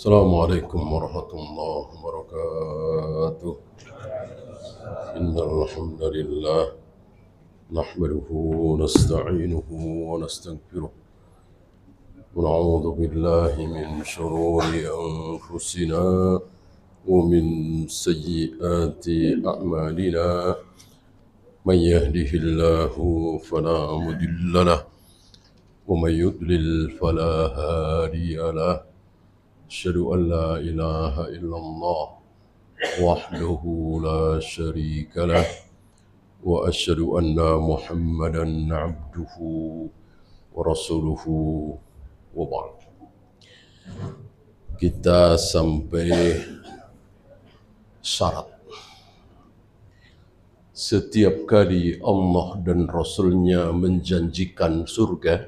Assalamualaikum warahmatullahi wabarakatuh. Innal hamdalillah nahmaduhu wa nasta'inuhu wa nastaghfiruh. Wa na'udzu billahi min shururi anfusina wa min sayyiati a'malina. Man yahdihillahu fala mudilla lahu wa man yudlil fala hadiya lahu. أشهد أن لا إله إلا الله وحده لا شريك له وأشهد أن محمدا عبده ورسوله وبعد. Kita sampai syarat. Setiap kali Allah dan Rasulnya menjanjikan surga,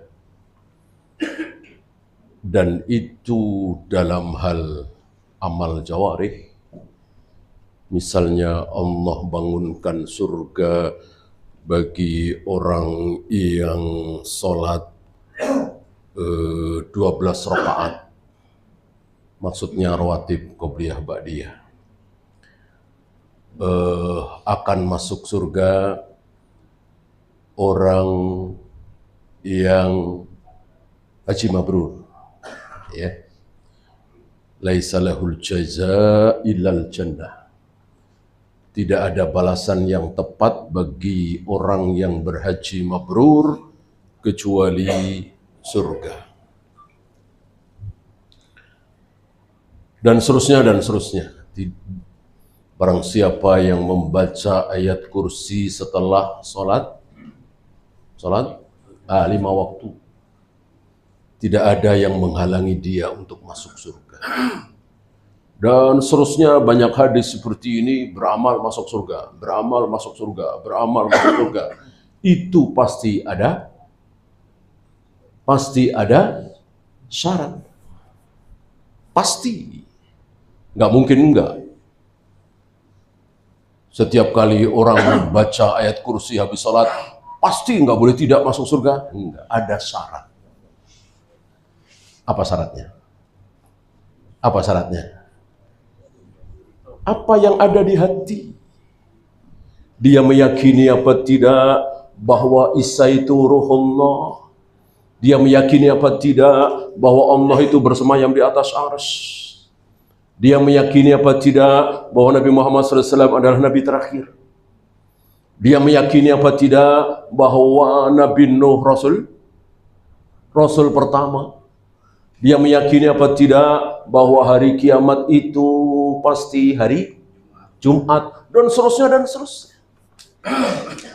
dan itu dalam hal amal jawarih. Misalnya Allah bangunkan surga bagi orang yang sholat 12 rakaat. Maksudnya rawatib, qobliyah, ba'diyah. Akan masuk surga orang yang haji mabrur. Ya, laisa lahul jazaa illal jannah. Tidak ada balasan yang tepat bagi orang yang berhaji mabrur kecuali surga. Dan seterusnya dan seterusnya. Barang siapa yang membaca ayat kursi setelah sholat 5 waktu, tidak ada yang menghalangi dia untuk masuk surga. Dan seterusnya banyak hadis seperti ini, beramal masuk surga, beramal masuk surga, beramal masuk surga. Itu pasti ada syarat. Pasti. Nggak mungkin enggak. Setiap kali orang baca ayat kursi habis sholat, pasti nggak boleh tidak masuk surga. Enggak, ada syarat. Apa syaratnya? Apa syaratnya? Apa yang ada di hati? Dia meyakini apa tidak bahwa Isa itu ruhullah? Dia meyakini apa tidak bahwa Allah itu bersemayam di atas arsy? Dia meyakini apa tidak bahwa Nabi Muhammad SAW adalah Nabi terakhir? Dia meyakini apa tidak bahwa Nabi Nuh Rasul pertama? Dia meyakini apa tidak bahwa hari kiamat itu pasti hari Jumat, dan seterusnya dan seterusnya.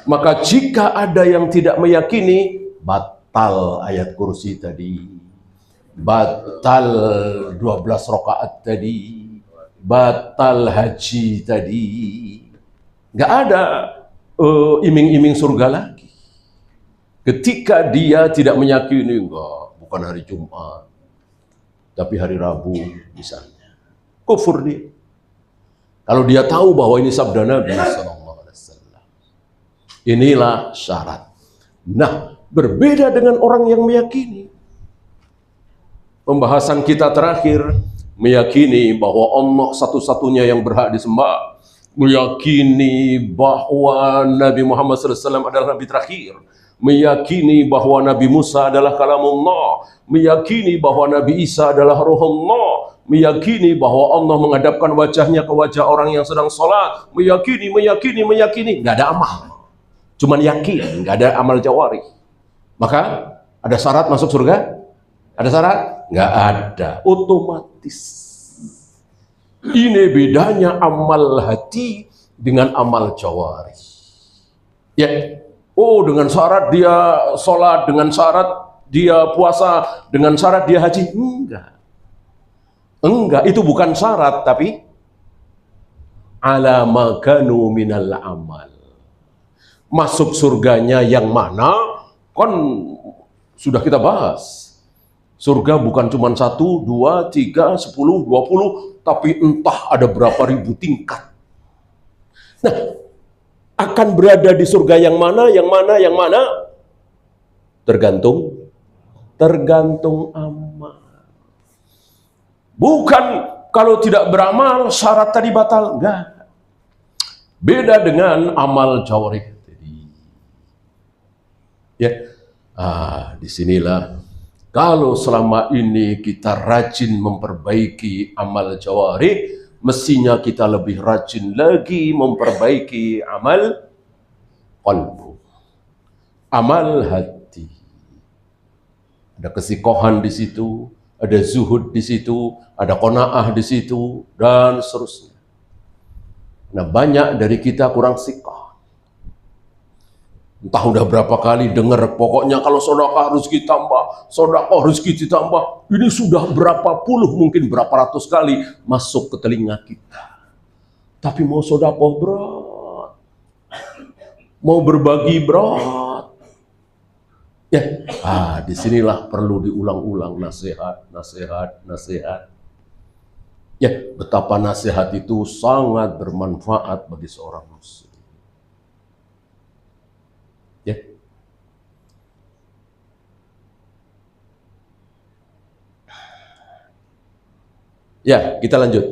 Maka jika ada yang tidak meyakini, batal ayat kursi tadi, batal 12 rakaat tadi, batal haji tadi. Nggak ada iming-iming surga lagi. Ketika dia tidak meyakini, enggak, bukan hari Jumat, tapi hari Rabu misalnya, kufur dia. Kalau dia tahu bahwa ini sabda Nabi SAW. Inilah syarat. Nah, berbeda dengan orang yang meyakini. Pembahasan kita terakhir, meyakini bahwa Allah satu-satunya yang berhak disembah, meyakini bahwa Nabi Muhammad SAW adalah Nabi terakhir, meyakini bahwa Nabi Musa adalah kalamullah, meyakini bahwa Nabi Isa adalah ruhullah, meyakini bahwa Allah menghadapkan wajahnya ke wajah orang yang sedang sholat, meyakini, nggak ada amal, cuman yakin, nggak ada amal jawari. Maka ada syarat masuk surga? Ada syarat? Nggak ada, otomatis. Ini bedanya amal hati dengan amal jawari. Ya. Oh, dengan syarat dia sholat, dengan syarat dia puasa, dengan syarat dia haji. Enggak, itu bukan syarat, tapi ala ma kanu minal amal. Masuk surganya yang mana? Kan sudah kita bahas. Surga bukan cuma 1, 2, 3, 10, 20, tapi entah ada berapa ribu tingkat. Nah, akan berada di surga yang mana? Tergantung amal. Bukan kalau tidak beramal syarat tadi batal, enggak. Beda dengan amal jawarih tadi. Ya, disinilah kalau selama ini kita rajin memperbaiki amal jawarih, mestinya kita lebih rajin lagi memperbaiki amal qalbu, amal hati. Ada kesikohan di situ, ada zuhud di situ, ada qanaah di situ, dan seterusnya. Nah, banyak dari kita kurang sikah. Entah udah berapa kali dengar, pokoknya kalau sedekah rezeki tambah, sedekah rezeki ditambah. Ini sudah berapa puluh, mungkin berapa ratus kali masuk ke telinga kita. Tapi mau sedekah berat, mau berbagi berat. Ya, disinilah perlu diulang-ulang nasihat. Ya, betapa nasihat itu sangat bermanfaat bagi seorang muslim. Ya, kita lanjut.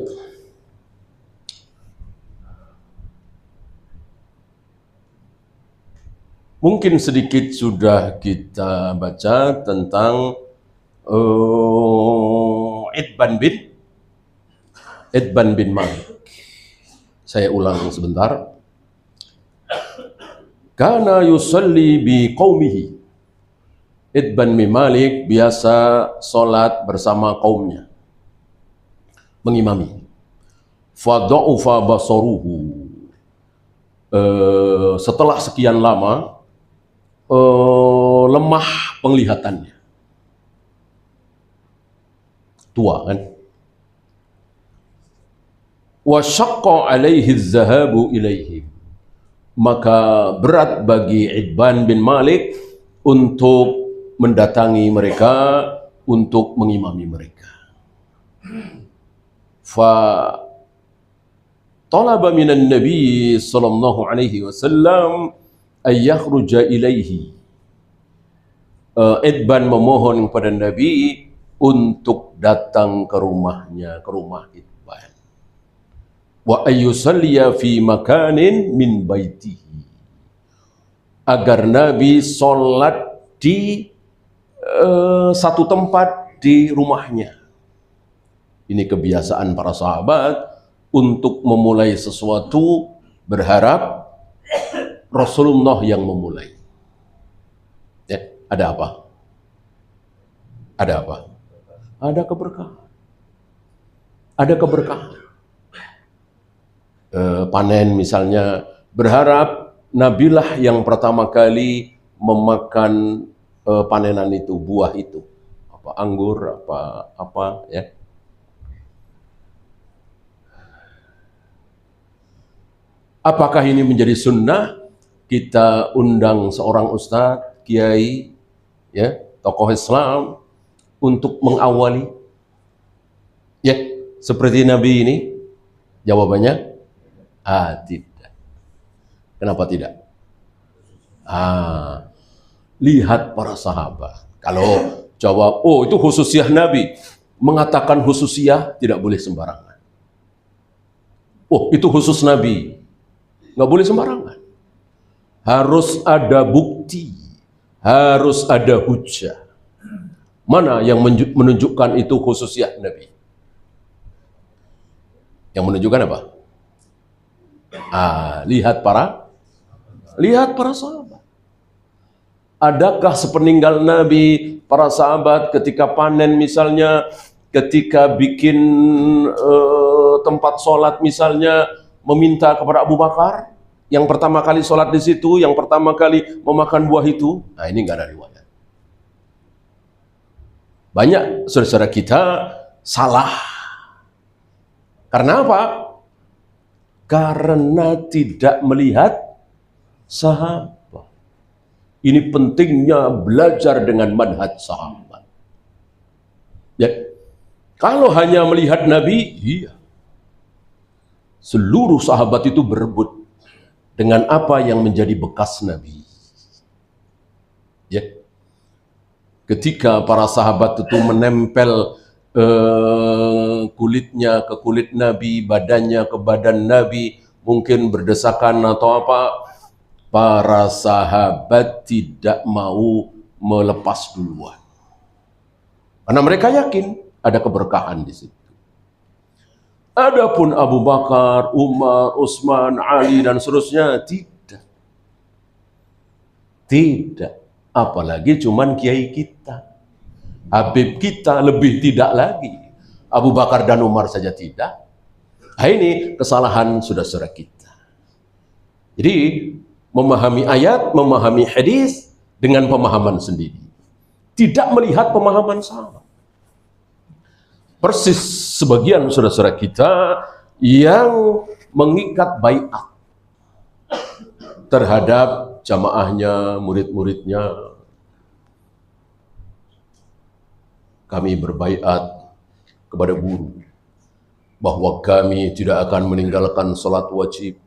Mungkin sedikit sudah kita baca tentang Itban bin Malik. Saya ulang sebentar. Kana yusalli bi qaumihi. Itban bin Malik biasa salat bersama kaumnya, mengimami. Fadha'ufa basaruhu. Setelah sekian lama lemah penglihatannya. Tua kan? Wa syaqqa alaihi az-zahabu ilaihim. Maka berat bagi Itban bin Malik untuk mendatangi mereka, untuk mengimami mereka. Fa talaba minan nabi sallallahu alaihi wasallam ay yakhruja ilaihi. Itban memohon kepada Nabi untuk datang ke rumahnya, ke rumah Itban. Wa ayyusalliya fi makanin min baitihi. Agar Nabi sholat di satu tempat di rumahnya. Ini kebiasaan para sahabat untuk memulai sesuatu berharap Rasulullah yang memulai. Ya, ada apa? Ada apa? Ada keberkahan. Ada keberkahan. Panen misalnya, berharap Nabilah yang pertama kali memakan panenan itu, buah itu. Apa anggur, apa ya. Apakah ini menjadi sunnah? Kita undang seorang ustadz, kiai, ya, tokoh Islam untuk mengawali, ya, seperti Nabi ini. Jawabannya, tidak. Kenapa tidak? Lihat para sahabat. Kalau jawab, itu khususiyah Nabi, mengatakan khususiyah tidak boleh sembarangan. Itu khusus Nabi, nggak boleh sembarangan. Harus ada bukti, harus ada hujjah. Mana yang menunjukkan itu khususiyah Nabi? Yang menunjukkan apa? Lihat para sahabat. Adakah sepeninggal Nabi para sahabat ketika panen misalnya, ketika bikin tempat sholat misalnya, meminta kepada Abu Bakar yang pertama kali sholat di situ, yang pertama kali memakan buah itu? Ini nggak ada riwayat. Banyak saudara-saudara kita salah. Karena apa? Karena tidak melihat sahabat. Ini pentingnya belajar dengan manhaj sahabat. Ya, kalau hanya melihat Nabi, seluruh sahabat itu berebut dengan apa yang menjadi bekas Nabi. Ya, ketika para sahabat itu menempel kulitnya ke kulit Nabi, badannya ke badan Nabi, mungkin berdesakan atau apa, para sahabat tidak mau melepas duluan. Karena mereka yakin ada keberkahan di situ. Adapun Abu Bakar, Umar, Utsman, Ali dan seterusnya tidak. Tidak. Apalagi cuman kiai kita. Habib kita lebih tidak lagi. Abu Bakar dan Umar saja tidak. Nah, ini kesalahan saudara-saudara kita. Jadi memahami ayat, memahami hadis dengan pemahaman sendiri. Tidak melihat pemahaman sahabat. Persis sebagian saudara-saudara kita yang mengikat baiat terhadap jamaahnya, murid-muridnya. Kami berbaiat kepada guru bahwa kami tidak akan meninggalkan sholat wajib,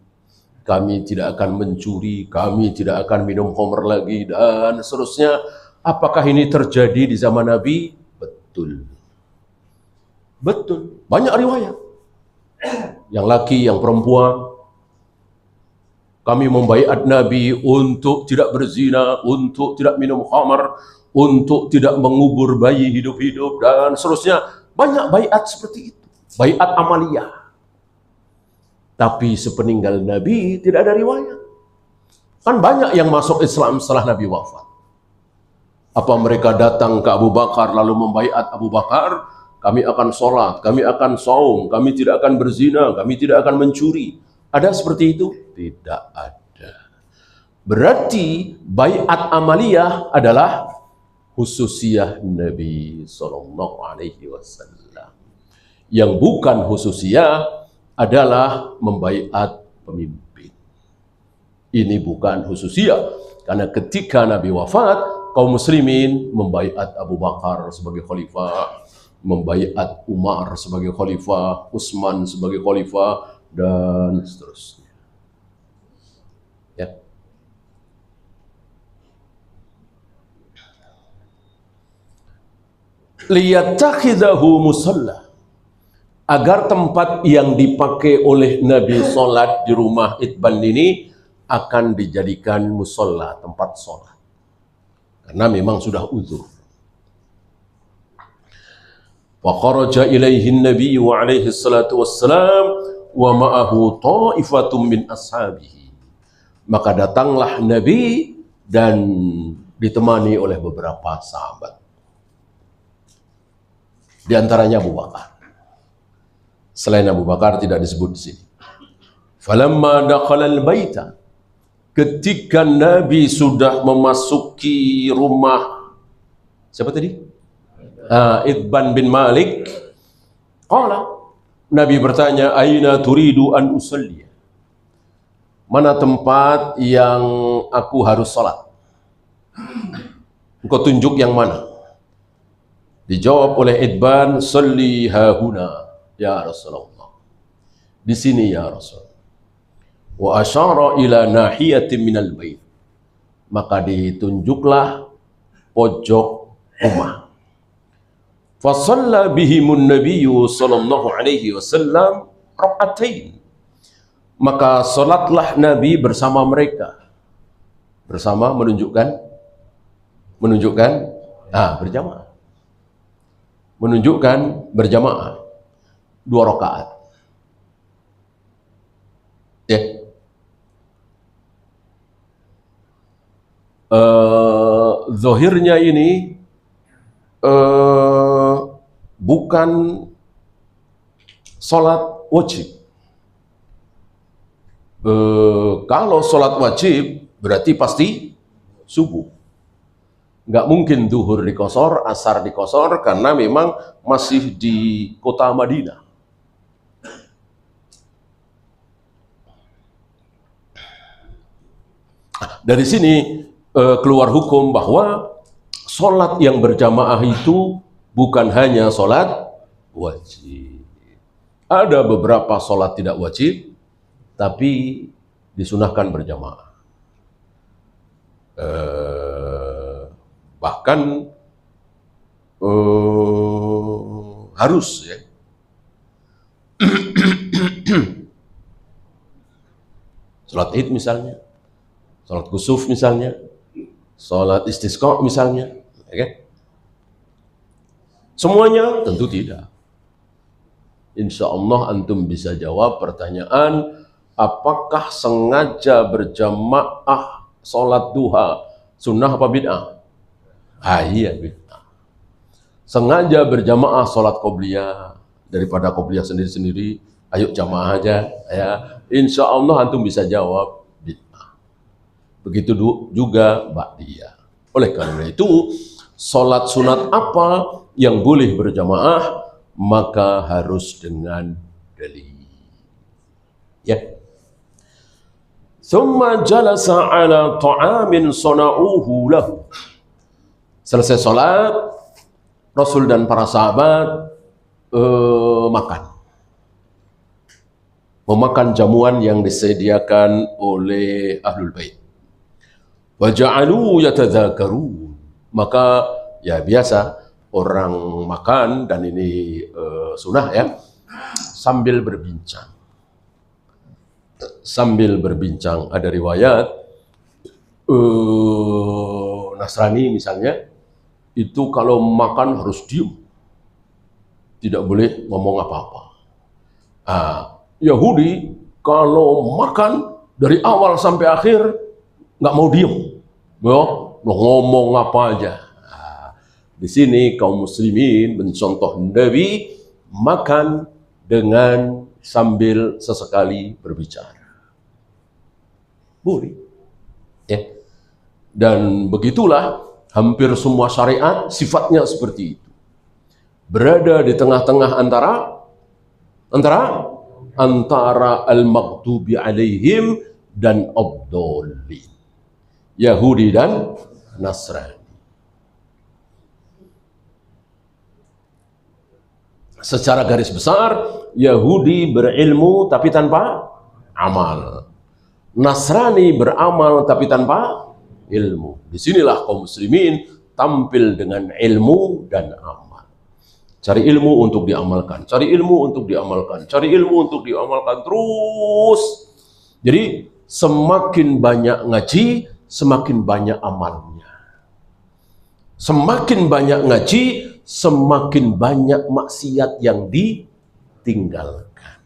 kami tidak akan mencuri, kami tidak akan minum khamr lagi, dan seterusnya. Apakah ini terjadi di zaman Nabi? Betul. Betul. Banyak riwayat. Yang laki, yang perempuan. Kami membaiat Nabi untuk tidak berzina, untuk tidak minum khamr, untuk tidak mengubur bayi hidup-hidup, dan seterusnya. Banyak baiat seperti itu. Baiat amaliyah. Tapi sepeninggal Nabi tidak ada riwayat. Kan banyak yang masuk Islam setelah Nabi wafat. Apa mereka datang ke Abu Bakar lalu membaiat Abu Bakar, kami akan sholat, kami akan saum, kami tidak akan berzina, kami tidak akan mencuri. Ada seperti itu? Tidak ada. Berarti baiat amaliyah adalah khususiyah Nabi SAW. Yang bukan khususiyah adalah membaiat pemimpin. Ini bukan khususiyah, karena ketika Nabi wafat, kaum muslimin membaiat Abu Bakar sebagai khalifah, membaiat Umar sebagai khalifah, Utsman sebagai khalifah, dan seterusnya. Ya. Liyatakhidahu musalla, agar tempat yang dipakai oleh Nabi sholat di rumah Itban ini akan dijadikan musolla, tempat sholat. Karena memang sudah uzur. Wa kharaja ilaihi an-nabiy alaihi salatu wassalam wa ma'ahu ta'ifatum min ashabihi. Maka datanglah Nabi dan ditemani oleh beberapa sahabat. Di antaranya Abu Bakar. Selain Abu Bakar tidak disebut di sini. Falamma dakhala al-baita, ketika Nabi sudah memasuki rumah siapa tadi? Itban bin Malik. Qala, Nabi bertanya, aina turidu an usalli? Mana tempat yang aku harus salat? Engkau tunjuk yang mana? Dijawab oleh Itban, salli hahuna ya Rasulullah. Di sini ya Rasul. Wa asyara ila nahiyatin minal bait. Maka ditunjuklah pojok rumah. Fa shalla bihimun nabiyyu sallallahu alaihi wasallam rakaatain. Maka salatlah Nabi bersama mereka. Bersama menunjukkan berjamaah. Menunjukkan berjamaah 2 rakaat. Ya. Zahirnya ini bukan sholat wajib. Kalau sholat wajib berarti pasti subuh. Nggak mungkin duhur dikosor, asar dikosor, karena memang masih di kota Madinah. Dari sini keluar hukum bahwa sholat yang berjamaah itu bukan hanya sholat wajib. Ada beberapa sholat tidak wajib, tapi disunahkan berjamaah. Bahkan harus ya, Sholat id misalnya, sholat kusuf misalnya, sholat istisqa misalnya, ya kan? Semuanya tentu tidak. Insya Allah antum bisa jawab pertanyaan, apakah sengaja berjamaah sholat duha sunnah apa bid'ah? Iya bid'ah. Sengaja berjamaah sholat qobliyah daripada qobliyah sendiri-sendiri, ayo jamaah aja ya. Insya Allah antum bisa jawab bid'ah. Begitu juga ba'diyah. Oleh karena itu, sholat sunat apa yang boleh berjamaah, maka harus dengan dalil. Ya. Thumma jalasa ala ta'amin sana'uhu lahu. Selesai sholat, Rasul dan para sahabat makan. Memakan jamuan yang disediakan oleh Ahlul Bait. Wa ja'alu yatadzakarun. Maka ya biasa orang makan, dan ini sunnah ya, sambil berbincang. Sambil berbincang. Ada riwayat Nasrani misalnya, itu kalau makan harus diem, tidak boleh ngomong apa-apa. Yahudi kalau makan dari awal sampai akhir nggak mau diem, ngomong apa aja. Di sini kaum muslimin mencontoh Nabi makan dengan sambil sesekali berbicara. Boleh. Ya. Dan begitulah hampir semua syariat sifatnya seperti itu. Berada di tengah-tengah antara al-maghdubi alaihim dan ad-dallin. Yahudi dan Nasrani. Secara garis besar, Yahudi berilmu tapi tanpa amal. Nasrani beramal tapi tanpa ilmu. Disinilah kaum muslimin tampil dengan ilmu dan amal. Cari ilmu untuk diamalkan, cari ilmu untuk diamalkan, cari ilmu untuk diamalkan terus. Jadi semakin banyak ngaji, semakin banyak amalnya. Semakin banyak ngaji, semakin banyak maksiat yang ditinggalkan.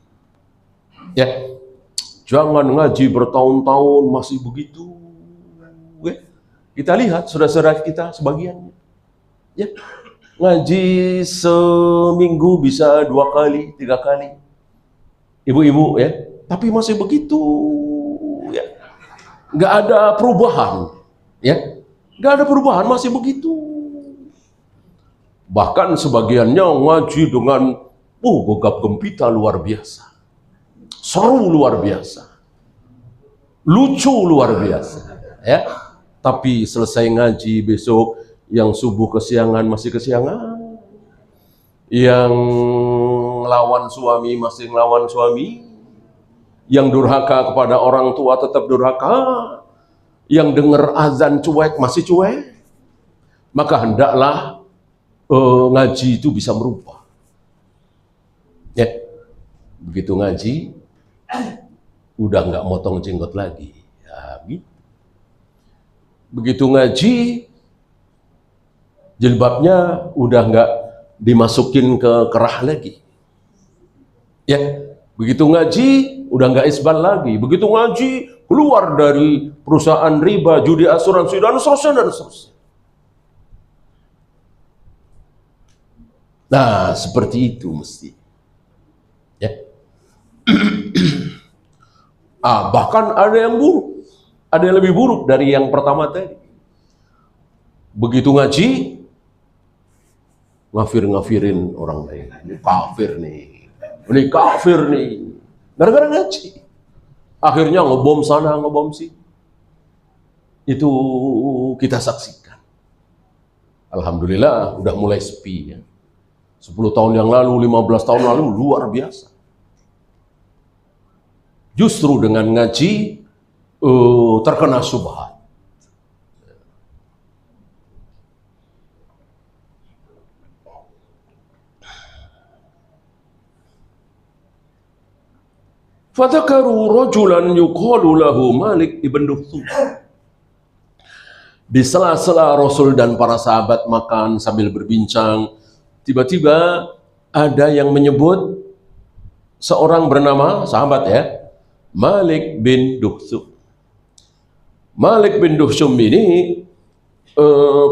Ya, jangan ngaji bertahun-tahun masih begitu. Kita lihat saudara-saudara kita sebagiannya. Ya, ngaji seminggu bisa 2 kali, 3 kali. Ibu-ibu ya, tapi masih begitu. Ya, nggak ada perubahan. Ya, nggak ada perubahan, masih begitu. Bahkan sebagiannya ngaji dengan gagap gempita luar biasa, seru luar biasa, lucu luar biasa, ya. Tapi selesai ngaji besok, yang subuh kesiangan masih kesiangan, yang lawan suami masih ngelawan suami, yang durhaka kepada orang tua tetap durhaka, yang dengar azan cuek masih cuek. Maka hendaklah ngaji itu bisa merubah. Ya, begitu ngaji, udah nggak motong jenggot lagi. Ya, gitu. Begitu ngaji, jilbabnya udah nggak dimasukin ke kerah lagi. Ya, begitu ngaji, udah nggak isbal lagi. Begitu ngaji, keluar dari perusahaan riba, judi, asuransi, dan seterusnya, dan seterusnya. Nah, seperti itu mesti. Ya. Bahkan ada yang buruk. Ada yang lebih buruk dari yang pertama tadi. Begitu ngaji, ngafir-ngafirin orang lain. Ini kafir nih. Ini kafir nih. Gara-gara ngaji. Akhirnya ngebom sana, ngebom sini. Itu kita saksikan. Alhamdulillah udah mulai sepi ya. 10 tahun yang lalu, 15 tahun lalu luar biasa. Justru dengan ngaji terkena syubhat. Fadzakaru rajulan yuqalu lahu Malik ibn Duhsum. Di sela-sela Rasul dan para sahabat makan sambil berbincang, tiba-tiba ada yang menyebut seorang bernama sahabat Malik bin Duhsum. Malik bin Duhsum ini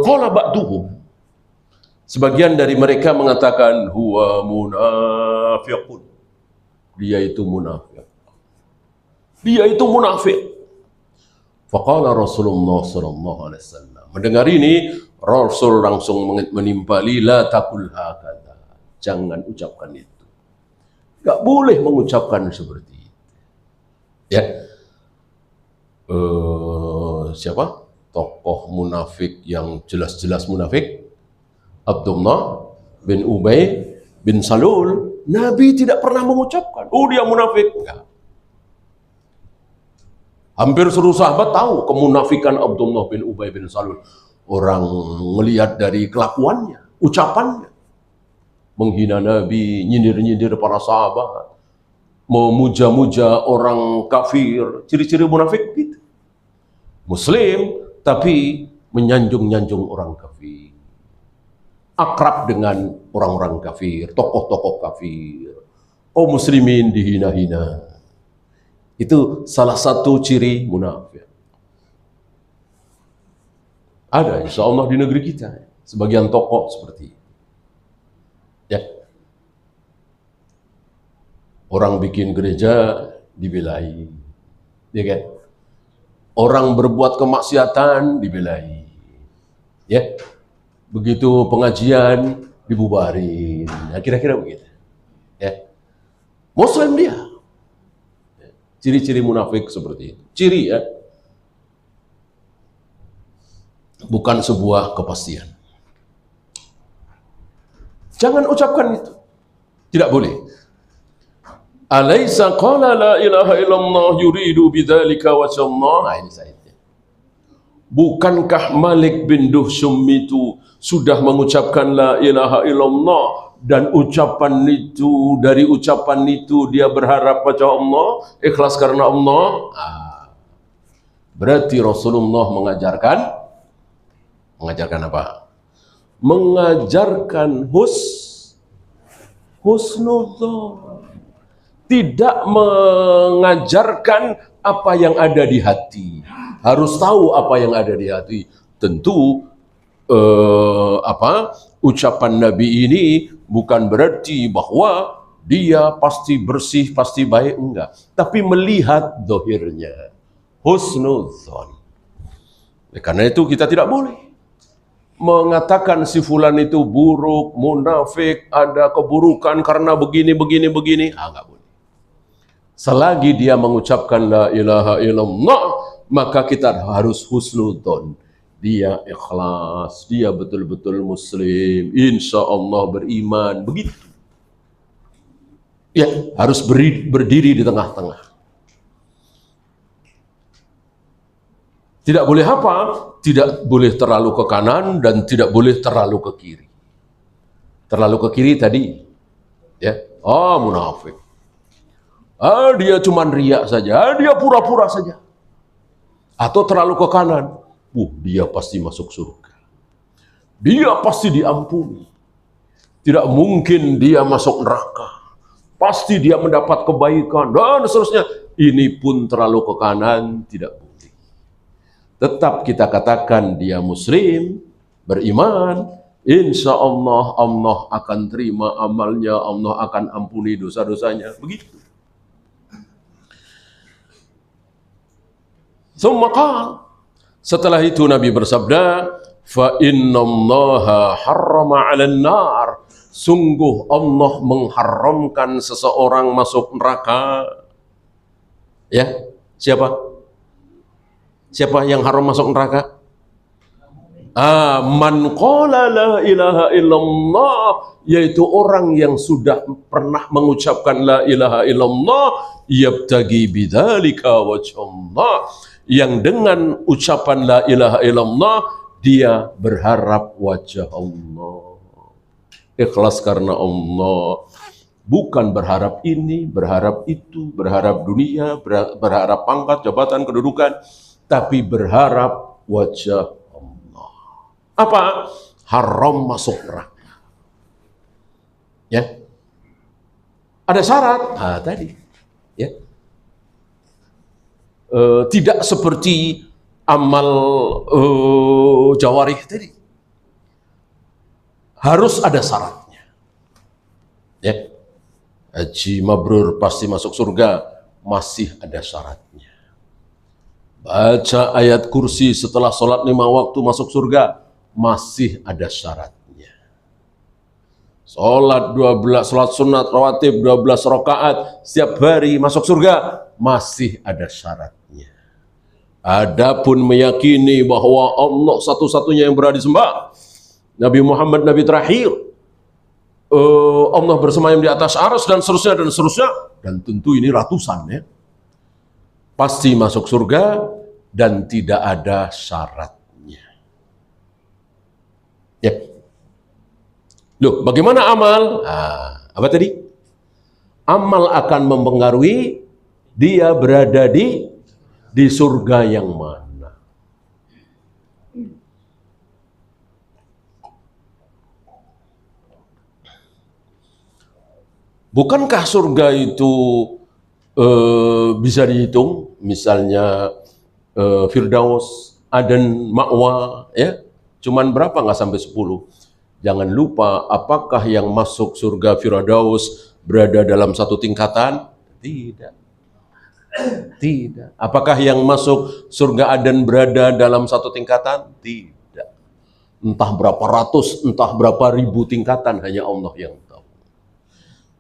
qala ba'duhum. Sebagian dari mereka mengatakan huwa munafiqun. Dia itu munafik. Dia itu munafik. Faqala Rasulullah sallallahu alaihi wasallam. Mendengar ini, Rasul langsung menimpali, la taqul hakadha. Jangan ucapkan itu. Enggak boleh mengucapkan seperti itu. Ya. Siapa? Tokoh munafik yang jelas-jelas munafik? Abdullah bin Ubay bin Salul. Nabi tidak pernah mengucapkan, oh dia munafik. Enggak. Hampir seluruh sahabat tahu kemunafikan Abdullah bin Ubay bin Salul. Orang melihat dari kelakuannya, ucapannya. Menghina Nabi, nyindir-nyindir para sahabat. Memuja-muja orang kafir. Ciri-ciri munafik gitu. Muslim, tapi menyanjung-nyanjung orang kafir. Akrab dengan orang-orang kafir, tokoh-tokoh kafir. Kaum muslimin dihina-hina. Itu salah satu ciri munafik. Ada insya Allah di negeri kita sebagian tokoh seperti itu. Ya. Orang bikin gereja dibelai. Ya kan? Orang berbuat kemaksiatan dibelai. Ya. Begitu pengajian dibubarin. Nah, kira-kira begitu. Ya. Muslim dia. Ciri-ciri munafik seperti itu. Ciri ya. Bukan sebuah kepastian. Jangan ucapkan itu. Tidak boleh. Alaysa qala la ilaha illallah yuridu bidzalika wajhallah. Nah, ini saja. Bukankah Malik bin Duhsum itu sudah mengucapkan la ilaha illallah, dan ucapan itu, dari ucapan itu dia berharap pada Allah, ikhlas karena Allah. Berarti Rasulullah mengajarkan apa? Mengajarkan husnudzon. Tidak mengajarkan apa yang ada di hati. Harus tahu apa yang ada di hati. Tentu ucapan Nabi ini bukan berarti bahwa dia pasti bersih, pasti baik, enggak. Tapi melihat zahirnya. Husnudzon. Karena itu kita tidak boleh mengatakan si fulan itu buruk, munafik, ada keburukan karena begini. Enggak boleh. Selagi dia mengucapkan la ilaha illallah, maka kita harus husnudzon. Dia ikhlas, dia betul-betul muslim, insya Allah beriman, begitu. Ya, harus berdiri di tengah-tengah. Tidak boleh apa? Tidak boleh terlalu ke kanan dan tidak boleh terlalu ke kiri. Terlalu ke kiri tadi, ya, munafik. Dia cuma riak saja, dia pura-pura saja. Atau terlalu ke kanan, dia pasti masuk surga. Dia pasti diampuni. Tidak mungkin dia masuk neraka. Pasti dia mendapat kebaikan dan seterusnya. Ini pun terlalu ke kanan, tidak boleh. Tetap kita katakan dia muslim, beriman, insya Allah Allah akan terima amalnya, Allah akan ampuni dosa-dosanya. Begitu. Setelah itu Nabi bersabda, fa innallaha harrama 'alan nar. Sungguh Allah mengharamkan seseorang masuk neraka. Ya, siapa? Siapa yang haram masuk neraka? Man qala la ilaha illallah, yaitu orang yang sudah pernah mengucapkan la ilaha illallah, yabtagi bidzalika wajhallah, yang dengan ucapan la ilaha illallah dia berharap wajah Allah, ikhlas karena Allah, Bukan berharap ini, berharap itu, berharap dunia, berharap pangkat, jabatan, kedudukan, tapi berharap wajah Allah. Apa? Haram masuk neraka. Ya. Ada syarat. Tadi. Ya. Tidak seperti amal jawarih tadi. Harus ada syaratnya. Ya. Haji mabrur pasti masuk surga, masih ada syaratnya. Baca ayat kursi setelah sholat 5 waktu masuk surga, masih ada syaratnya. Sholat 12, sholat sunat rawatib 12 rakaat setiap hari masuk surga, masih ada syaratnya. Adapun meyakini bahwa Allah satu-satunya yang berhak disembah, Nabi Muhammad Nabi terakhir, Allah bersemayam di atas arsy dan seterusnya, dan tentu ini ratusan ya, pasti masuk surga dan tidak ada syaratnya. Ya. Loh, bagaimana amal? Apa tadi? Amal akan mempengaruhi dia berada di surga yang mana. Bukankah surga itu bisa dihitung? Misalnya Firdaus, Aden, Ma'wa, ya, cuman berapa? Nggak sampai 10. Jangan lupa, apakah yang masuk surga Firdaus berada dalam satu tingkatan? Tidak. Tidak. Apakah yang masuk surga Aden berada dalam satu tingkatan? Tidak. Entah berapa ratus, entah berapa ribu tingkatan, hanya Allah yang tahu.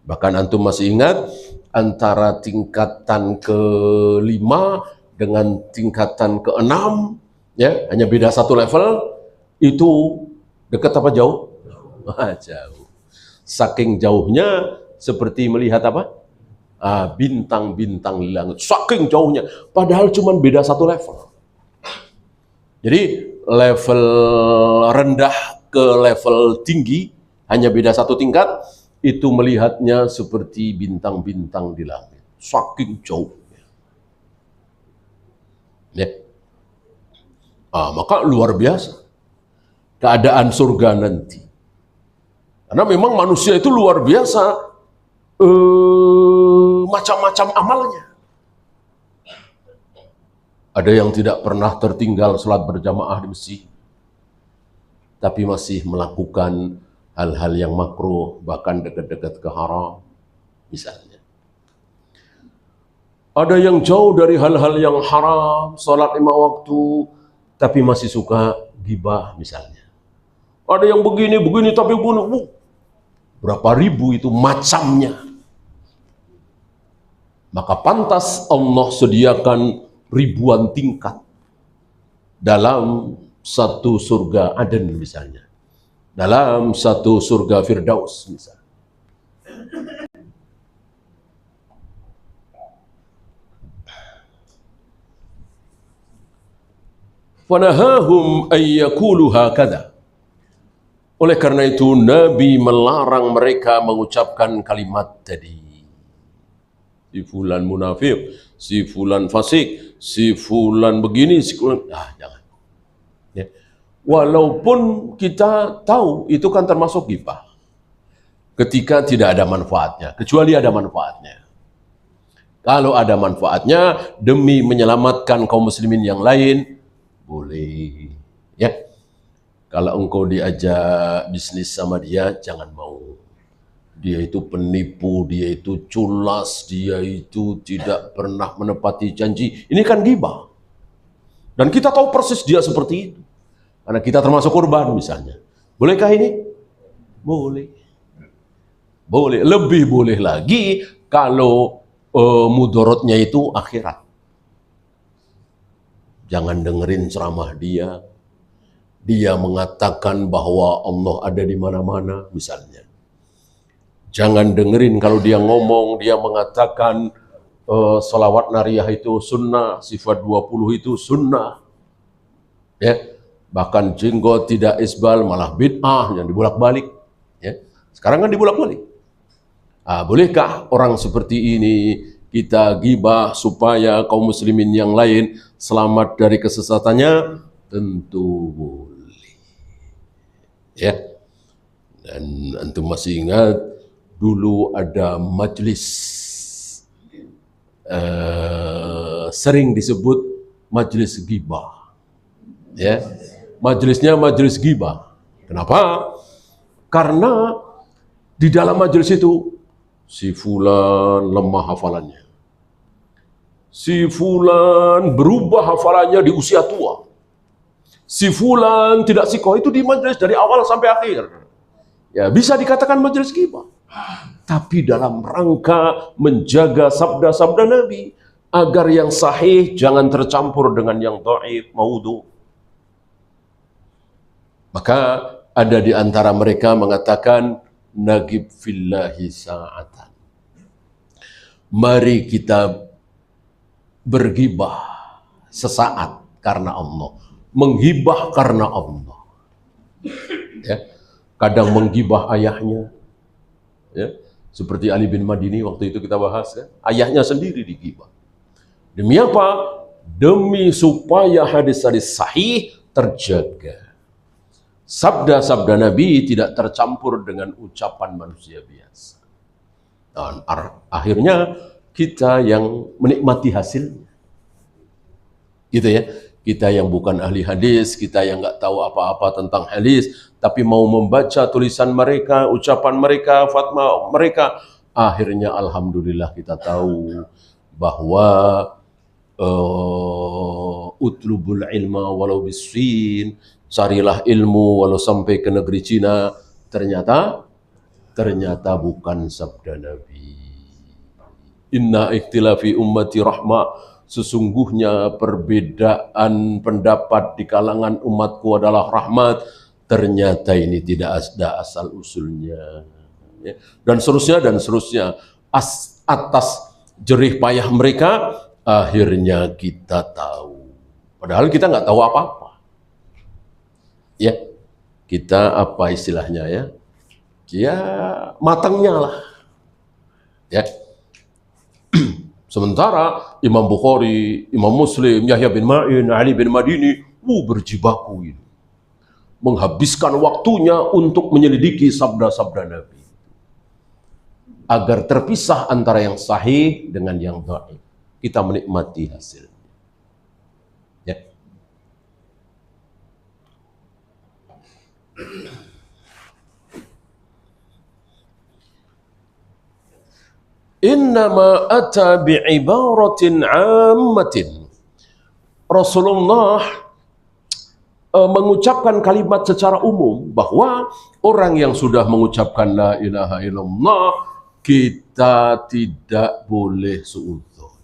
Bahkan antum masih ingat antara tingkatan ke-5 dengan tingkatan ke-6, ya, hanya beda satu level, itu dekat apa jauh? Jauh. Saking jauhnya seperti melihat apa? Bintang-bintang di langit. Saking jauhnya, padahal cuma beda satu level. Jadi level rendah ke level tinggi hanya beda satu tingkat. Itu melihatnya seperti bintang-bintang di langit. Saking jauhnya. Ya. Maka luar biasa keadaan surga nanti. Karena memang manusia itu luar biasa macam-macam amalnya. Ada yang tidak pernah tertinggal sholat berjamaah di masjid, tapi masih melakukan hal-hal yang makruh, bahkan dekat-dekat ke haram, misalnya. Ada yang jauh dari hal-hal yang haram, sholat 5 waktu, tapi masih suka ghibah, misalnya. Ada yang begini, tapi bunuh. Berapa ribu itu macamnya. Maka pantas Allah sediakan ribuan tingkat dalam satu surga Aden, misalnya. Dalam satu surga Firdaus, misalnya. Fanahahum ayyakulu hakadha. Oleh karena itu Nabi melarang mereka mengucapkan kalimat tadi. Si fulan munafik, si fulan fasik, si fulan begini, si fulan, jangan. Ya. Walaupun kita tahu itu kan termasuk ghibah. Ketika tidak ada manfaatnya, kecuali ada manfaatnya. Kalau ada manfaatnya demi menyelamatkan kaum muslimin yang lain, boleh. Ya. Kalau engkau diajak bisnis sama dia, jangan mau. Dia itu penipu, dia itu culas, dia itu tidak pernah menepati janji. Ini kan ghibah. Dan kita tahu persis dia seperti itu. Karena kita termasuk korban misalnya. Bolehkah ini? Boleh. Boleh. Lebih boleh lagi kalau mudorotnya itu akhirat. Jangan dengerin ceramah dia. Dia mengatakan bahwa Allah ada di mana-mana misalnya. Jangan dengerin kalau dia ngomong, dia mengatakan salawat nariyah itu sunnah, sifat 20 itu sunnah. Ya. Bahkan jenggot tidak isbal malah bid'ah yang dibolak-balik. Ya. Sekarang kan dibolak-balik. Bolehkah orang seperti ini kita gibah supaya kaum muslimin yang lain selamat dari kesesatannya? Tentu boleh. Ya. Dan antum masih ingat dulu ada majelis sering disebut majelis gibah. Ya. Majelisnya majelis gibah. Kenapa? Karena di dalam majelis itu si fulan lemah hafalannya. Si fulan berubah hafalannya di usia tua. Si fulan tidak sikoh, itu di majelis dari awal sampai akhir. Ya, bisa dikatakan majelis gibah. Tapi dalam rangka menjaga sabda-sabda Nabi agar yang sahih jangan tercampur dengan yang dhaif, maudhu. Maka ada di antara mereka mengatakan, nagib fillahi sa'atan. Mari kita bergibah sesaat karena Allah. Menggibah karena Allah. Ya. Kadang menggibah ayahnya. Ya. Seperti Ali bin Madini waktu itu kita bahas. Ya. Ayahnya sendiri digibah. Demi apa? Demi supaya hadis-hadis sahih terjaga. Sabda-sabda Nabi tidak tercampur dengan ucapan manusia biasa. Dan akhirnya kita yang menikmati hasilnya. Gitu ya. Kita yang bukan ahli hadis, kita yang nggak tahu apa-apa tentang hadis, tapi mau membaca tulisan mereka, ucapan mereka, fatwa mereka, akhirnya alhamdulillah kita tahu bahwa utlubul ilma walau bisin, carilah ilmu walau sampai ke negeri Cina, ternyata bukan sabda Nabi. Inna ikhtilafi ummati rahmah. Sesungguhnya perbedaan pendapat di kalangan umatku adalah rahmat. Ternyata ini tidak ada asal usulnya. Ya. Dan seterusnya. Atas jerih payah mereka, akhirnya kita tahu. Padahal kita nggak tahu apa-apa. Ya, kita apa istilahnya ya? Ya, matangnya lah. Ya. Sementara Imam Bukhari, Imam Muslim, Yahya bin Ma'in, Ali bin Madini, berjibaku ini. Menghabiskan waktunya untuk menyelidiki sabda-sabda Nabi. Agar terpisah antara yang sahih dengan yang dhaif. Kita menikmati hasilnya. Ya. Innama ata bi'ibaratin ammatin. Rasulullah mengucapkan kalimat secara umum bahwa orang yang sudah mengucapkan la ilaha illallah, kita tidak boleh suudzon.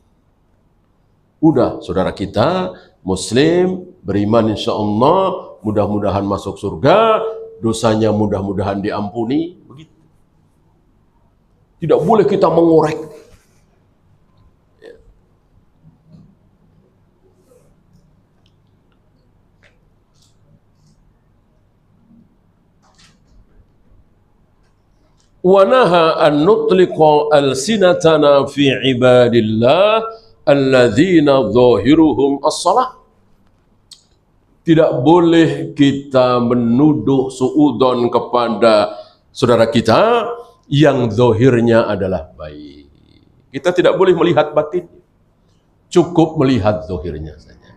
Udah, saudara kita muslim, beriman insya Allah, mudah-mudahan masuk surga, dosanya mudah-mudahan diampuni. Tidak boleh kita mengorek. Wa naha an nutliqa alsinatana fi ibadillah alladzina dhahiruhum as-salah. Tidak boleh kita menuduh suudzon kepada saudara kita yang zahirnya adalah baik. Kita tidak boleh melihat batinnya. Cukup melihat zahirnya saja.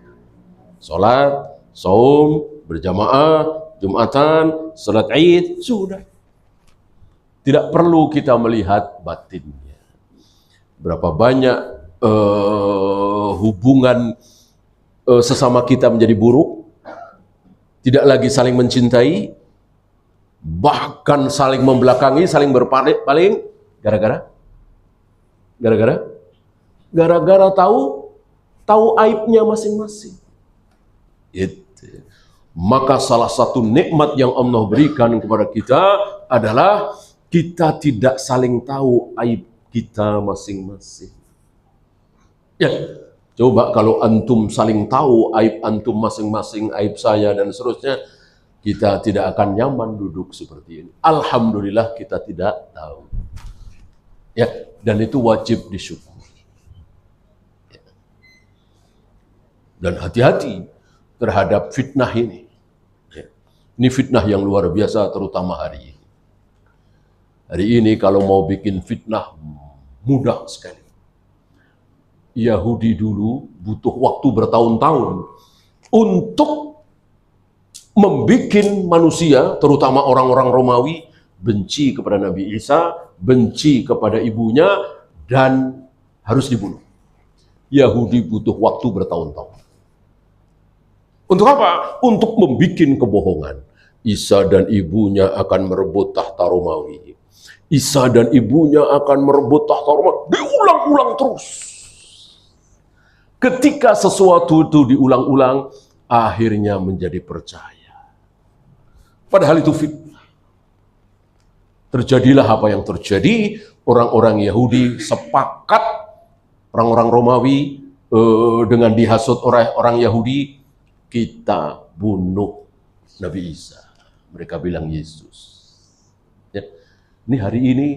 Salat, saum, berjamaah, Jumatan, salat Id, sudah. Tidak perlu kita melihat batinnya. Berapa banyak hubungan sesama kita menjadi buruk, tidak lagi saling mencintai, bahkan saling membelakangi, saling berpaling, gara-gara tahu aibnya masing-masing. Itu. Maka salah satu nikmat yang Allah berikan kepada kita adalah kita tidak saling tahu aib kita masing-masing. Ya, coba kalau antum saling tahu aib antum masing-masing, aib saya dan seterusnya, kita tidak akan nyaman duduk seperti ini. Alhamdulillah kita tidak tahu. Ya, dan itu wajib disyukuri. Ya. Dan hati-hati terhadap fitnah ini. Ya. Ini fitnah yang luar biasa, terutama hari ini. Hari ini kalau mau bikin fitnah mudah sekali. Yahudi dulu butuh waktu bertahun-tahun untuk membuat manusia, terutama orang-orang Romawi, benci kepada Nabi Isa, benci kepada ibunya, dan harus dibunuh. Yahudi butuh waktu bertahun-tahun. Untuk apa? Untuk membuat kebohongan. Isa dan ibunya akan merebut tahta Romawi. Isa dan ibunya akan merebut tahta Romawi. Diulang-ulang terus. Ketika sesuatu itu diulang-ulang, akhirnya menjadi percaya. Padahal itu fitnah. Terjadilah apa yang terjadi, orang-orang Yahudi sepakat, orang-orang Romawi dengan dihasut oleh orang Yahudi, kita bunuh Nabi Isa. Mereka bilang Yesus. Ya. Ini hari ini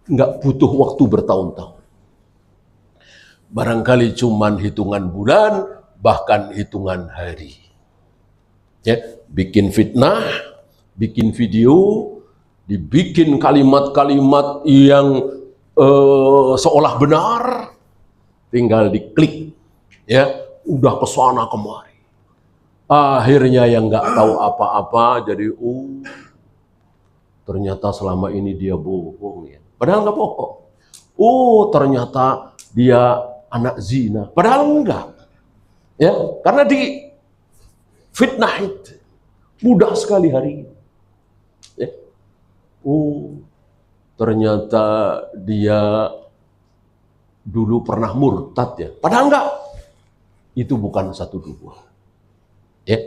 nggak butuh waktu bertahun-tahun. Barangkali cuman hitungan bulan, bahkan hitungan hari. Ya, bikin fitnah, bikin video, dibikin kalimat-kalimat yang seolah benar, tinggal diklik, ya, udah kesana kemari. Akhirnya yang nggak tahu apa-apa jadi, ternyata selama ini dia bohong ya. Padahal nggak bohong. Ternyata dia anak zina. Padahal enggak. Ya, karena di fitnah itu mudah sekali hari ini. Ya. Ternyata dia dulu pernah murtad ya. Padahal enggak. Itu bukan satu dua. Ya.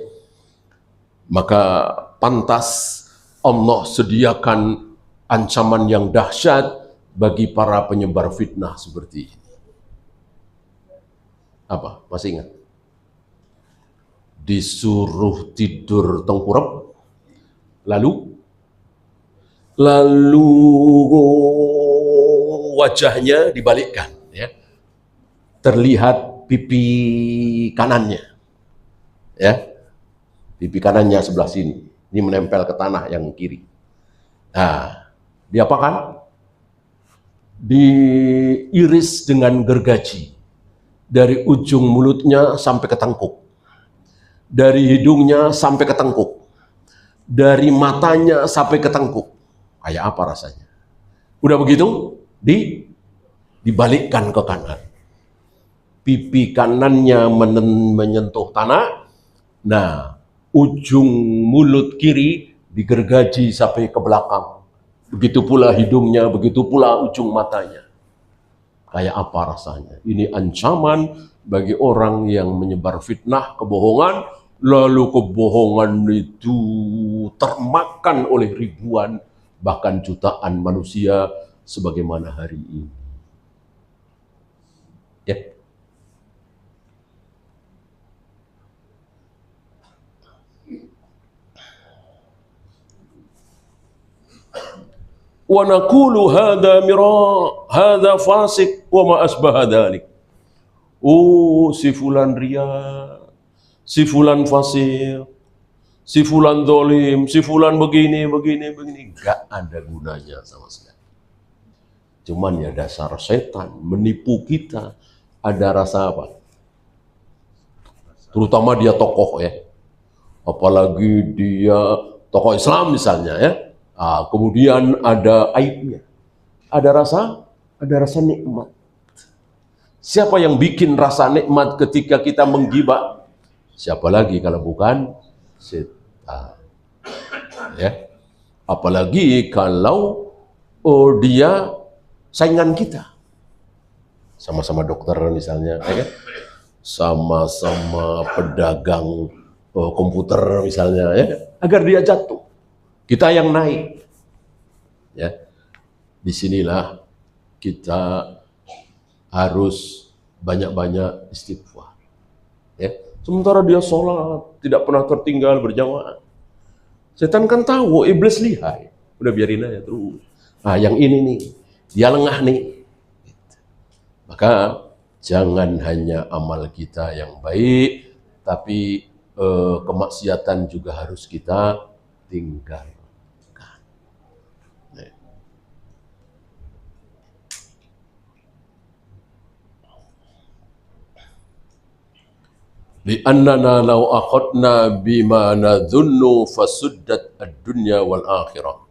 Maka pantas Allah sediakan ancaman yang dahsyat bagi para penyebar fitnah seperti ini. Apa? Masih ingat? Disuruh tidur tengkurap, lalu wajahnya dibalikkan, ya. Terlihat pipi kanannya, ya, pipi kanannya sebelah sini, ini menempel ke tanah yang kiri. Nah, diapakan? Diiris dengan gergaji dari ujung mulutnya sampai ke tengkuk, dari hidungnya sampai ke tengkuk, dari matanya sampai ke tengkuk. Kayak apa rasanya? Udah begitu, dibalikkan ke kanan. Pipi kanannya menyentuh tanah. Nah, ujung mulut kiri digergaji sampai ke belakang. Begitu pula hidungnya, begitu pula ujung matanya. Kayak apa rasanya? Ini ancaman bagi orang yang menyebar fitnah, kebohongan, lalu kebohongan itu termakan oleh ribuan, bahkan jutaan manusia sebagaimana hari ini. Ya. Wa naqulu hadza hadza fasik wa ma asbaha dzalik. Si fulan ria, si fulan fasik, si fulan zalim, si fulan begini. Enggak ada gunanya sama sekali. Cuman ya dasar setan menipu kita. Ada rasa apa? Terutama dia tokoh ya. Apalagi dia tokoh Islam misalnya ya. Kemudian ada aibnya, ada rasa nikmat. Siapa yang bikin rasa nikmat ketika kita menggibah? Siapa lagi kalau bukan setan? Ya, apalagi kalau dia saingan kita, sama-sama dokter misalnya, ya kan? Sama-sama pedagang komputer misalnya, ya, agar dia jatuh. Kita yang naik, ya. Disinilah kita harus banyak-banyak istighfar. Ya. Sementara dia sholat, tidak pernah tertinggal berjamaah. Setan kan tahu, iblis lihai. Udah biarin aja terus. Yang ini nih, dia lengah nih. Maka jangan hanya amal kita yang baik, tapi kemaksiatan juga harus kita tinggalkan. Li'annana law akhadna bima nadhunnu fasuddat ad-dunya wal akhirah.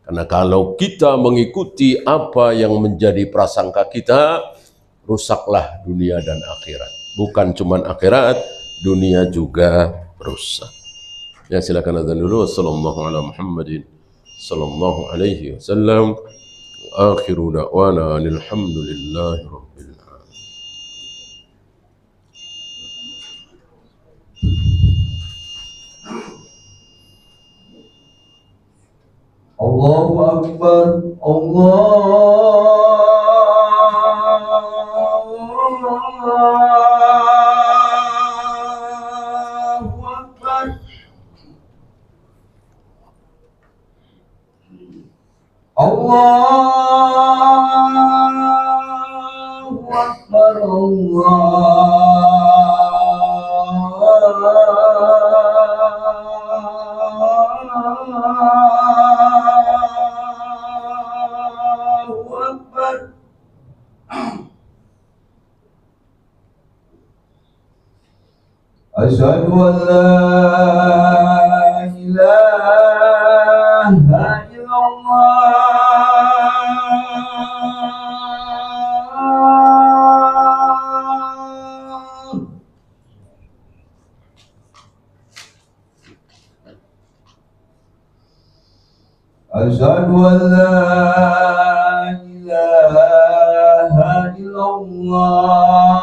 Karena kalau kita mengikuti apa yang menjadi prasangka kita, rusaklah dunia dan akhirat. Bukan cuma akhirat, dunia juga rusak. Ya, silakan azan dulu. Sallallahu ala Muhammadin sallallahu alaihi wasallam. Akhiru da'wana alhamdulillahi rabbil alamin. Allahu Akbar, Allahu Akbar. Allahu Akbar, Allahu Akbar. Asyhadu an la ilaha illallah. Asyhadu an la ilaha illallah.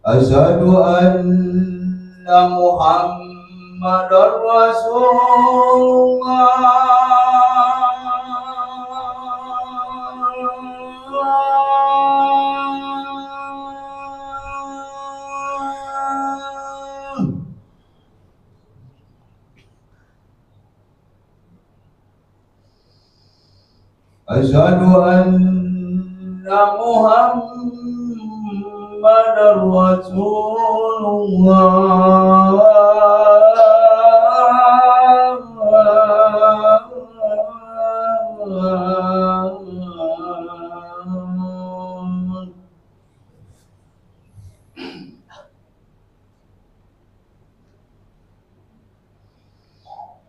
Asyhadu anna Muhammadar Rasulullah. Asyhadu anna Muhammadar Rasulullah.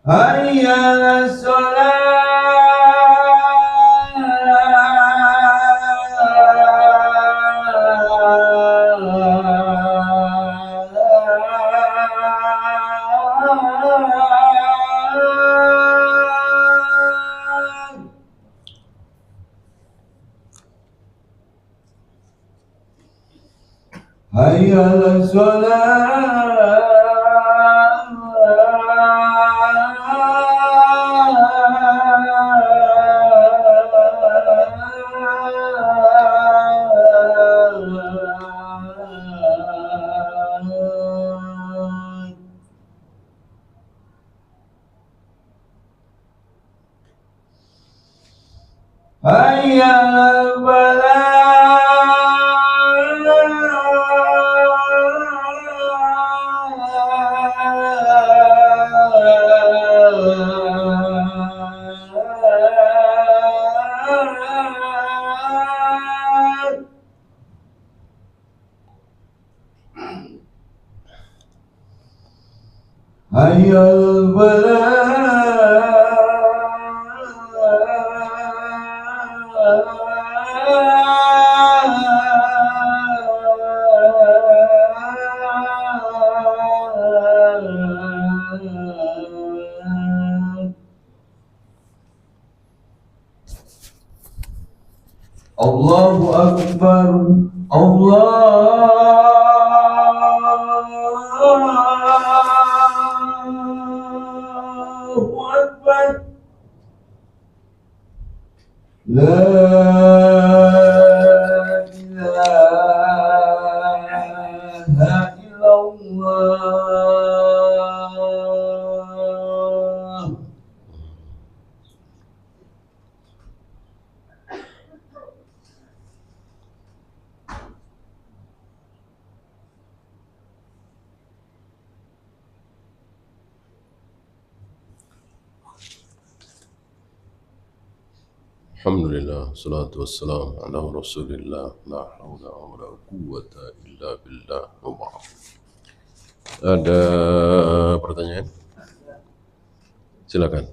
Hayya 'alas shalah. Hayya 'alas shalah. Hayya 'alal falah. Hayya 'alal falah. Allahu Akbar, Allahu Akbar. La ilaha illallah. Alhamdulillah, salatu wassalam ala rasulillah, la hawla wa la quwwata illa billah wa ba'd. Ada pertanyaan? Silakan.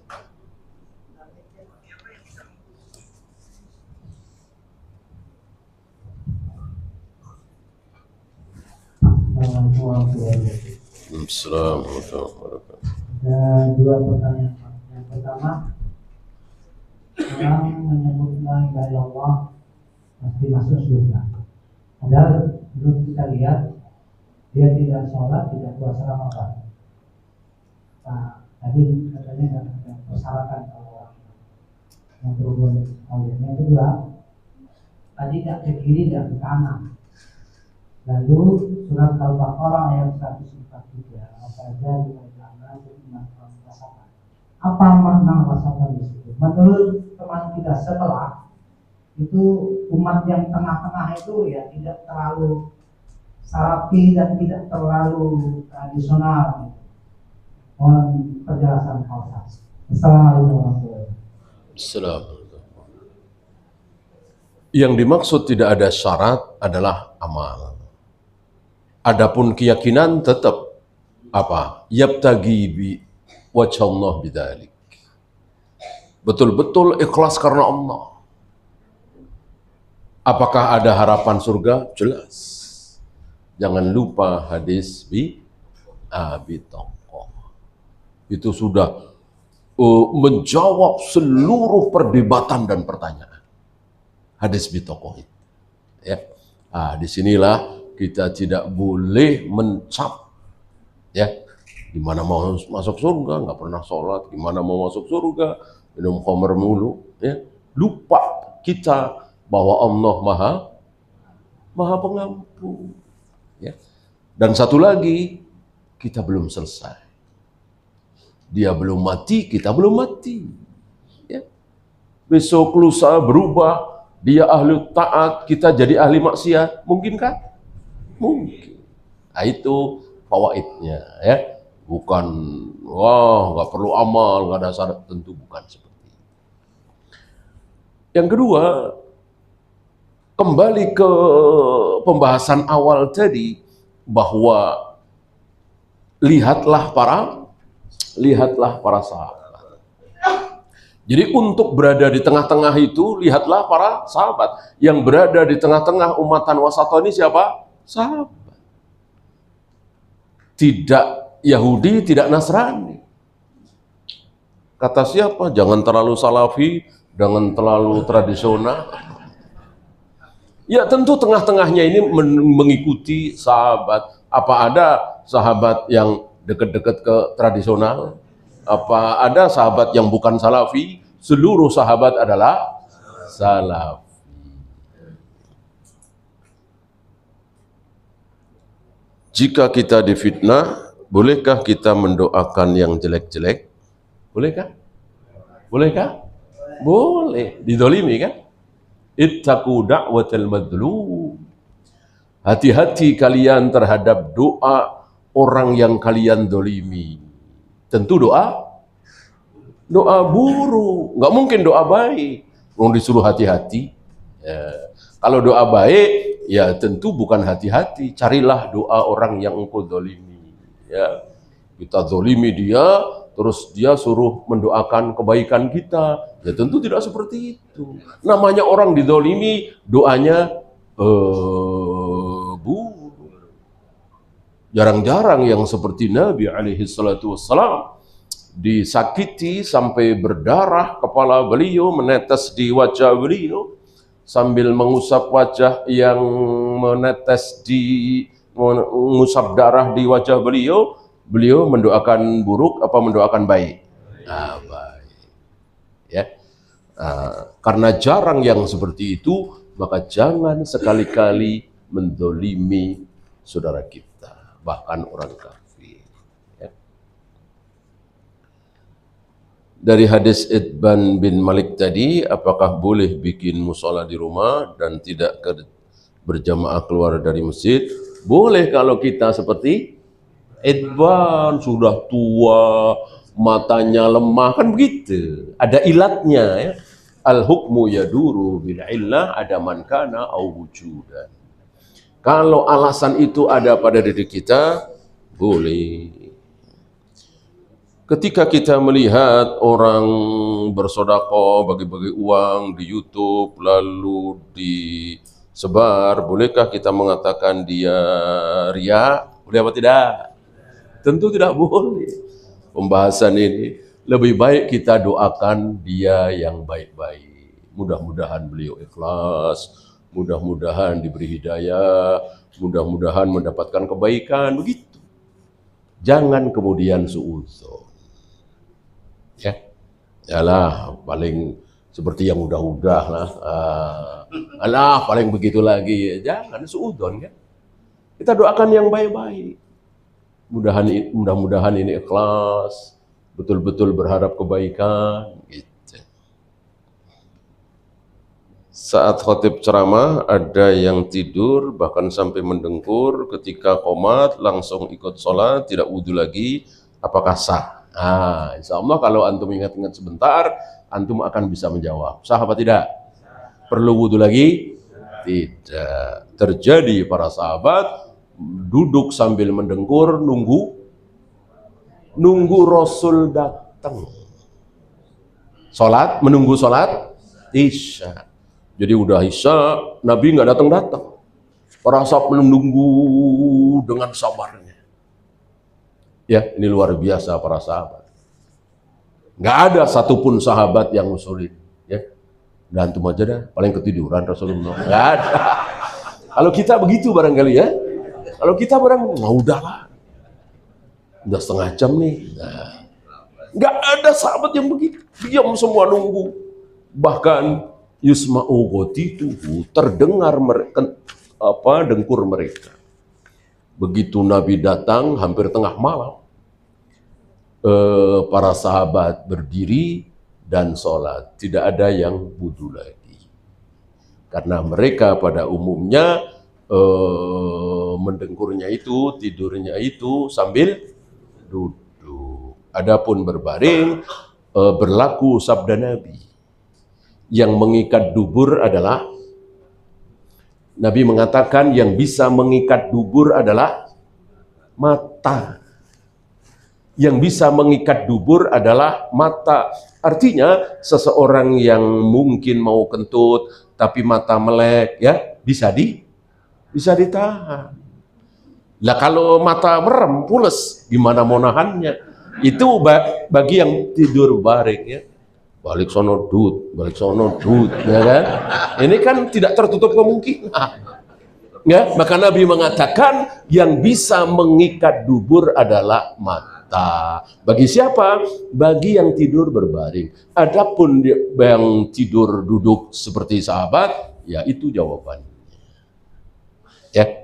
Assalamualaikum warahmatullahi wabarakatuh. Ada dua pertanyaan, Pak. Yang pertama, orang menyebut la ilaha illallah pasti masuk surga. Padahal belum kita lihat dia tidak sholat, tidak puasa Ramadan. Nah, tadi katanya nggak ada persyaratan kalau orang yang berhubungan kalian. Yang kedua, tadi tidak ke kiri, tidak ke kanan. Lalu surat Al-Baqarah ayat 143, apa makna rasakan di situ? Menurut teman kita setelah itu umat yang tengah-tengah itu ya tidak terlalu salafi dan tidak terlalu tradisional. Mohon penjelasan Pak. Assalamualaikum warahmatullahi wabarakatuh. Assalamualaikum. Yang dimaksud tidak ada syarat adalah amal. Adapun keyakinan tetap apa? Yabtagi bi wajhallah bidzalik. Betul-betul ikhlas karena Allah. Apakah ada harapan surga? Jelas. Jangan lupa hadis bi Abi Taqwa. Itu sudah menjawab seluruh perdebatan dan pertanyaan. Hadis bi Taqwa itu. Ya. Disinilah kita tidak boleh mencap. Ya, gimana mau masuk surga, nggak pernah sholat, gimana mau masuk surga, minum khamr mulu, ya. Lupa kita bahwa Allah Maha Pengampun. Ya. Dan satu lagi, kita belum selesai. Dia belum mati, kita belum mati. Ya. Besok lusa berubah, dia ahli taat, kita jadi ahli maksiat, mungkinkah? Mungkin. Nah, itu fawaidnya, ya. Bukan, wah, nggak perlu amal, nggak ada syarat, tentu bukan seperti itu. Yang kedua, kembali ke pembahasan awal tadi, bahwa lihatlah para sahabat. Jadi untuk berada di tengah-tengah itu, lihatlah para sahabat. Yang berada di tengah-tengah umatan wasata ini siapa? Sahabat. Tidak Yahudi, tidak Nasrani. Kata siapa? Jangan terlalu salafi, jangan terlalu tradisional. Ya tentu tengah-tengahnya ini mengikuti sahabat. Apa ada sahabat yang dekat-dekat ke tradisional? Apa ada sahabat yang bukan salafi? Seluruh sahabat adalah salafi. Jika kita difitnah, bolehkah kita mendoakan yang jelek-jelek? Bolehkah? Bolehkah? Boleh. Didolimi kan? Ittaqu da'watal madlum. Hati-hati kalian terhadap doa orang yang kalian dolimi. Tentu doa buruk. Nggak mungkin doa baik. Mau disuruh hati-hati. Ya. Kalau doa baik, ya tentu bukan hati-hati. Carilah doa orang yang engkau zalimi. Ya, kita zalimi dia, terus dia suruh mendoakan kebaikan kita. Ya tentu tidak seperti itu. Namanya orang dizalimi, doanya buruk. Jarang-jarang yang seperti Nabi alaihi salatu wassalam disakiti sampai berdarah kepala beliau, menetes di wajah beliau. Sambil mengusap wajah yang mengusap darah di wajah beliau, beliau mendoakan buruk apa mendoakan baik? Baik. Ya. Karena jarang yang seperti itu, maka jangan sekali-kali mendolimi saudara kita, bahkan orang kafir. Ya. Dari hadis Itban bin Malik tadi, apakah boleh bikin musola di rumah dan tidak berjamaah keluar dari masjid? Boleh kalau kita seperti Itban, sudah tua, matanya lemah, kan begitu. Ada ilatnya ya. Al-hukmu yaduru bil illah ada man kana au wujudan. Kalau alasan itu ada pada diri kita, boleh. Ketika kita melihat orang bersedekah, bagi-bagi uang di YouTube, lalu disebar, bolehkah kita mengatakan dia riya? Boleh apa tidak? Tentu tidak boleh. Pembahasan ini lebih baik kita doakan dia yang baik-baik. Mudah-mudahan beliau ikhlas, mudah-mudahan diberi hidayah, mudah-mudahan mendapatkan kebaikan, begitu. Jangan kemudian suudzon. Ya, yalah paling seperti yang udah-udah lah. Alah paling begitu lagi. Jangan suudzon kan. Kita doakan yang baik-baik. Mudah-mudahan ini ikhlas, betul-betul berharap kebaikan. Gitu. Saat khotib ceramah ada yang tidur bahkan sampai mendengkur, ketika qomat langsung ikut sholat, tidak wudhu lagi, apakah sah? Insya Allah kalau antum ingat-ingat sebentar, antum akan bisa menjawab. Sah apa tidak? Perlu wudhu lagi? Tidak. Terjadi para sahabat duduk sambil mendengkur, nunggu Rasul datang. Sholat, menunggu sholat Isya. Jadi udah Isya, Nabi nggak datang-datang. Para sahabat menunggu dengan sabarnya. Ya, ini luar biasa para sahabat. Nggak ada satupun sahabat yang ngusulin. Ya, dan antum aja dah, paling ketiduran Rasulullah. Nggak ada. Kalau kita begitu barangkali ya. Kalau kita barang, udahlah. Udah setengah jam nih. Nah, nggak ada sahabat yang begitu. Diam semua nunggu. Bahkan yusma'u ghotituhu, terdengar dengkur mereka. Begitu Nabi datang hampir tengah malam, para sahabat berdiri dan sholat. Tidak ada yang wudhu lagi. Karena mereka pada umumnya mendengkurnya itu, tidurnya itu sambil duduk. Adapun berbaring, berlaku sabda Nabi. Yang mengikat dubur adalah, Nabi mengatakan yang bisa mengikat dubur adalah mata. Yang bisa mengikat dubur adalah mata. Artinya seseorang yang mungkin mau kentut tapi mata melek, ya bisa ditahan. Lah kalau mata merem, pules, gimana mau nahannya? Itu bagi yang tidur baring ya. Balik sono dud, ya kan? Ini kan tidak tertutup kemungkinan. Ya, maka Nabi mengatakan yang bisa mengikat dubur adalah mata. Bagi siapa? Bagi yang tidur berbaring. Adapun yang tidur duduk seperti sahabat, ya itu jawabannya. Ya.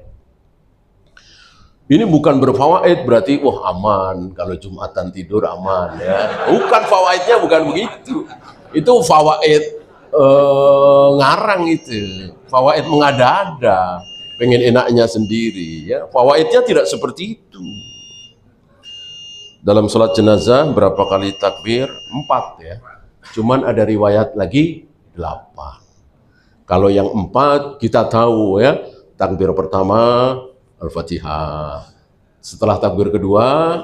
Ini bukan berfawaid berarti wah aman kalau Jumatan tidur aman ya. Bukan, fawaidnya bukan begitu. Itu fawaid ngarang itu. Fawaid mengada-ada, pengen enaknya sendiri ya. Fawaidnya tidak seperti itu. Dalam sholat jenazah berapa kali takbir? 4 ya. Cuman ada riwayat lagi 8. Kalau yang 4 kita tahu ya, takbir pertama Al-Fatihah. Setelah takbir kedua,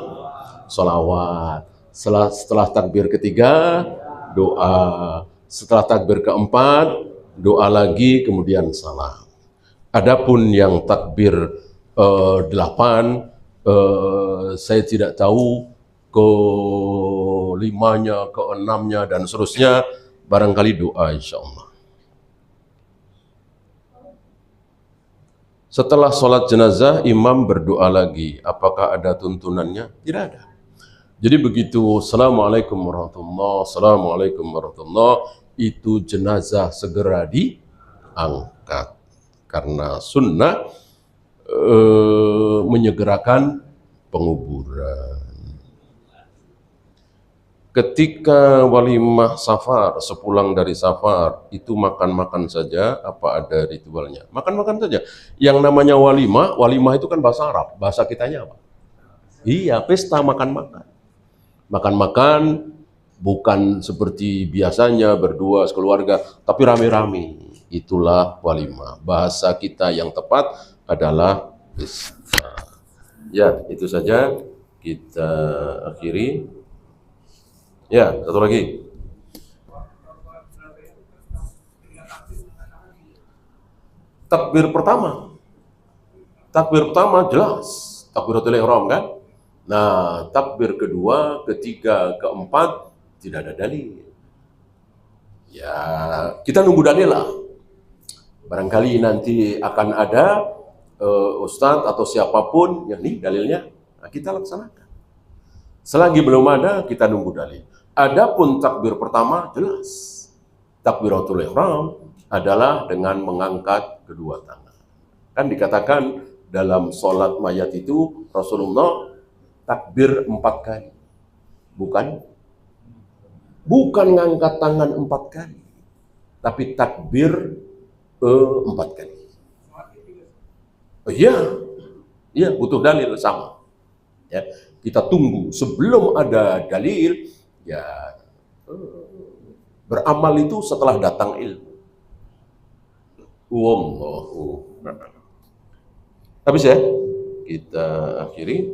sholawat. Setelah takbir ketiga, doa. Setelah takbir keempat, doa lagi, kemudian salam. Adapun yang takbir 8, saya tidak tahu ke 5-nya, ke 6-nya, dan seterusnya. Barangkali doa insya Allah. Setelah sholat jenazah, imam berdoa lagi. Apakah ada tuntunannya? Tidak ada. Jadi begitu, Assalamualaikum warahmatullahi wabarakatuh, Assalamualaikum warahmatullahi wabarakatuh, itu jenazah segera diangkat. Karena sunnah menyegerakan penguburan. Ketika walimah safar, sepulang dari safar, itu makan-makan saja, apa ada ritualnya? Makan-makan saja. Yang namanya walimah, walimah itu kan bahasa Arab, bahasa kitanya apa? Iya, pesta makan-makan. Makan-makan bukan seperti biasanya berdua sekeluarga, tapi rame-rame. Itulah walimah. Bahasa kita yang tepat adalah pesta. Ya, itu saja kita akhiri. Ya, satu lagi. Takbir pertama. Takbir pertama jelas. Takbiratul ihram kan? Nah, takbir kedua, ketiga, keempat tidak ada dalil. Ya, kita nunggu dalil lah. Barangkali nanti akan ada ustadz atau siapapun yang nih dalilnya, nah, kita laksanakan. Selagi belum ada, kita nunggu dalil. Adapun takbir pertama jelas. Takbiratul ihram adalah dengan mengangkat kedua tangan. Kan dikatakan dalam sholat mayat itu Rasulullah takbir 4 kali. Bukan ngangkat tangan 4 kali. Tapi takbir 4 kali. Iya, butuh dalil sama. Ya, kita tunggu sebelum ada dalil. Ya, beramal itu setelah datang ilmu. Wallahu a'lam. Habis ya? Kita akhiri.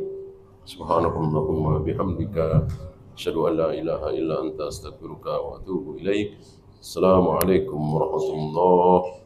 Subhanallahumma bihamdika asyhadu an la ilaha illa anta astaghfiruka wa atubu ilaik. Assalamualaikum warahmatullahi